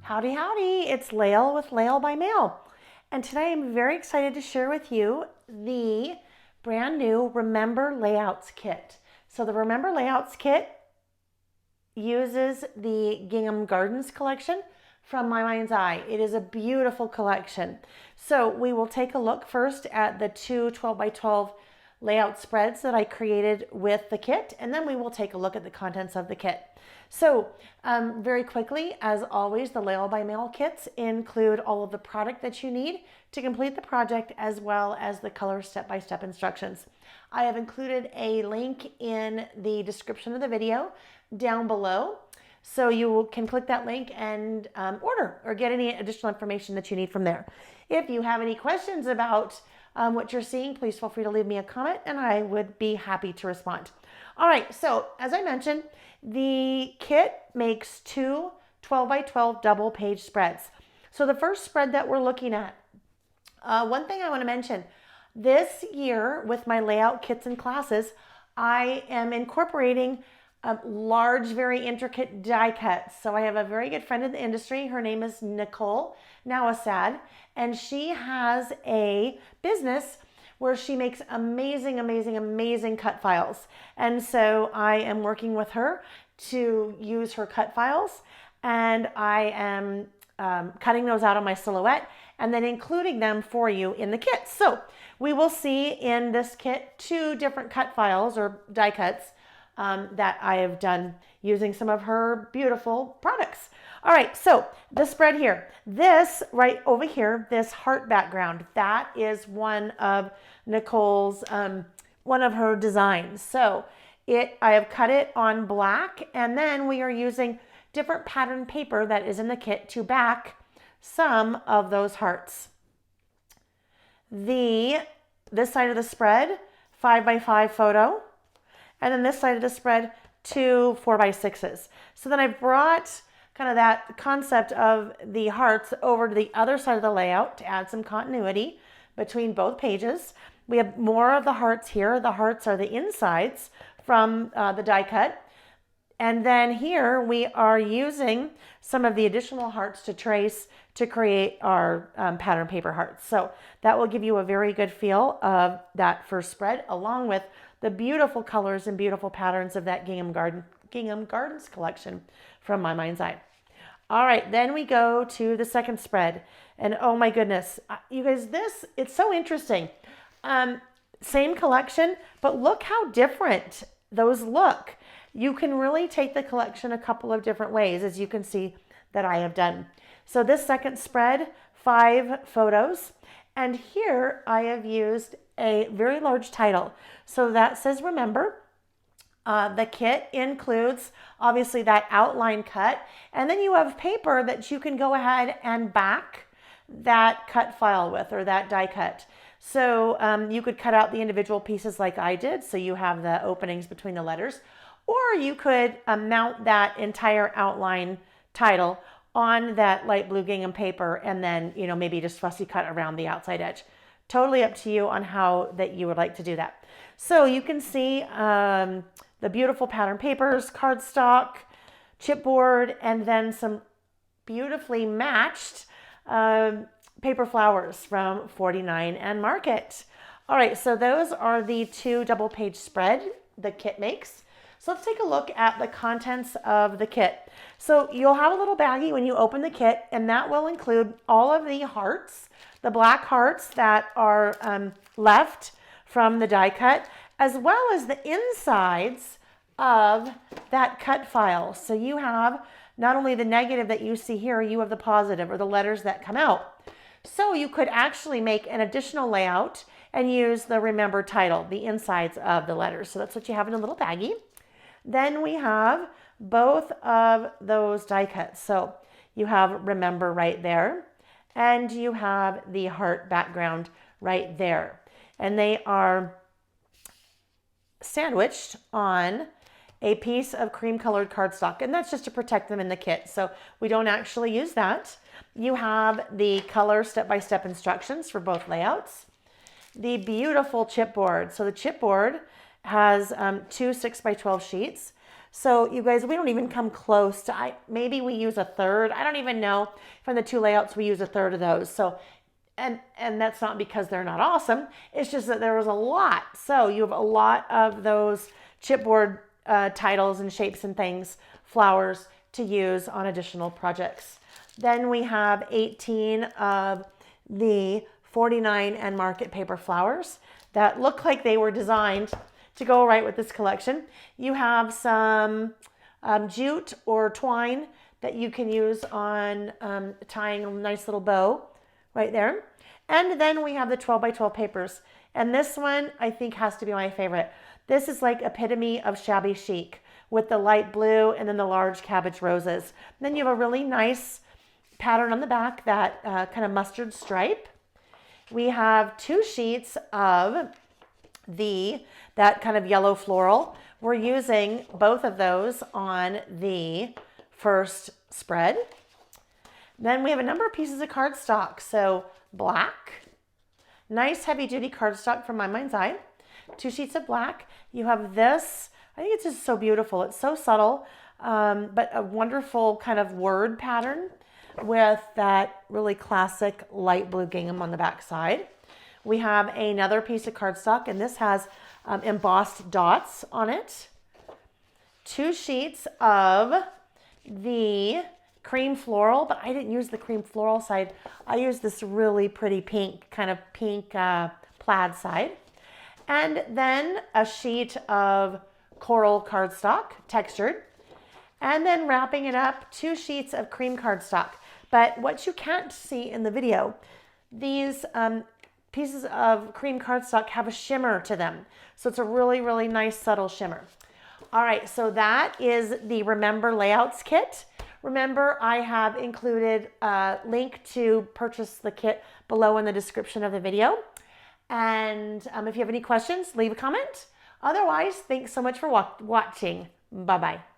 Howdy, howdy, it's Layle with Layle by Mail. And today I'm very excited to share with you the brand new Remember Layouts kit. So the Remember Layouts kit uses the Gingham Gardens collection from My Mind's Eye. It is a beautiful collection. So we will take a look first at the two 12 by 12 layout spreads that I created with the kit, and then we will take a look at the contents of the kit. So very quickly, as always, the Layle by Mail kits include all of the product that you need to complete the project, as well as the color step-by-step instructions. I have included a link in the description of the video down below, so you can click that link and order or get any additional information that you need from there. If you have any questions about what you're seeing, please feel free to leave me a comment and I would be happy to respond. All right, so as I mentioned, the kit makes two 12 by 12 double page spreads. So the first spread that we're looking at, one thing I want to mention, this year with my layout kits and classes, I am incorporating large, very intricate die cuts. So I have a very good friend in the industry. Her name is Nicole Nawasad, and she has a business where she makes amazing, amazing, amazing cut files. And so I am working with her to use her cut files, and I am cutting those out on my silhouette and then including them for you in the kit. So we will see in this kit two different cut files or die cuts that I have done using some of her beautiful products. All right, so the spread here, this right over here, this heart background, that is one of Nicole's, one of her designs. So I have cut it on black, and then we are using different pattern paper that is in the kit to back some of those hearts. This side of the spread, 5x5 photo, and then this side of the spread, two 4x6s. So then I brought kind of that concept of the hearts over to the other side of the layout to add some continuity between both pages. We have more of the hearts here. The hearts are the insides from the die cut. And then here we are using some of the additional hearts to trace to create our pattern paper hearts. So that will give you a very good feel of that first spread, along with the beautiful colors and beautiful patterns of that Gingham Gardens collection from My Mind's Eye. All right, then we go to the second spread. And oh my goodness, you guys, it's so interesting. Same collection, but look how different those look. You can really take the collection a couple of different ways, as you can see that I have done. So this second spread, 5 photos. And here I have used a very large title. So that says Remember. The kit includes obviously that outline cut, and then you have paper that you can go ahead and back that cut file with, or that die cut. So you could cut out the individual pieces like I did, so you have the openings between the letters, or you could mount that entire outline title on that light blue gingham paper and then, maybe just fussy cut around the outside edge. Totally up to you on how that you would like to do that. So you can see the beautiful pattern papers, cardstock, chipboard, and then some beautifully matched paper flowers from 49 and Market. All right, so those are the two double page spread the kit makes. So let's take a look at the contents of the kit. So you'll have a little baggie when you open the kit, and that will include all of the hearts, the black hearts that are left from the die cut, as well as the insides of that cut file. So you have not only the negative that you see here, you have the positive, or the letters that come out. So you could actually make an additional layout and use the Remember title, the insides of the letters. So that's what you have in a little baggie. Then we have both of those die cuts. So you have Remember right there, and you have the heart background right there. And they are sandwiched on a piece of cream colored cardstock, and that's just to protect them in the kit. So we don't actually use that. You have the color step-by-step instructions for both layouts. The beautiful chipboard. So the chipboard has two 6x12 sheets. So you guys, we don't even come close to, maybe we use a third. I don't even know from the 2 layouts we use a third of those. So, and that's not because they're not awesome. It's just that there was a lot. So you have a lot of those chipboard titles and shapes and things, flowers to use on additional projects. Then we have 18 of the 49 and market paper flowers that look like they were designed to go right with this collection. You have some jute or twine that you can use on tying a nice little bow right there. And then we have the 12 by 12 papers. And this one I think has to be my favorite. This is like epitome of shabby chic with the light blue and then the large cabbage roses. And then you have a really nice pattern on the back, that kind of mustard stripe. We have 2 sheets of that kind of yellow floral. We're using both of those on the first spread. Then we have a number of pieces of cardstock. So black, nice heavy duty cardstock from My Mind's Eye. 2 sheets of black. You have this, I think it's just so beautiful. It's so subtle, but a wonderful kind of word pattern with that really classic light blue gingham on the back side. We have another piece of cardstock, and this has embossed dots on it. 2 sheets of the cream floral, but I didn't use the cream floral side. I used this really pretty pink, kind of pink plaid side. And then a sheet of coral cardstock, textured. And then wrapping it up, 2 sheets of cream cardstock. But what you can't see in the video, these pieces of cream cardstock have a shimmer to them. So it's a really, really nice subtle shimmer. All right, so that is the Remember Layouts kit. Remember, I have included a link to purchase the kit below in the description of the video. And if you have any questions, leave a comment. Otherwise, thanks so much for watching. Bye-bye.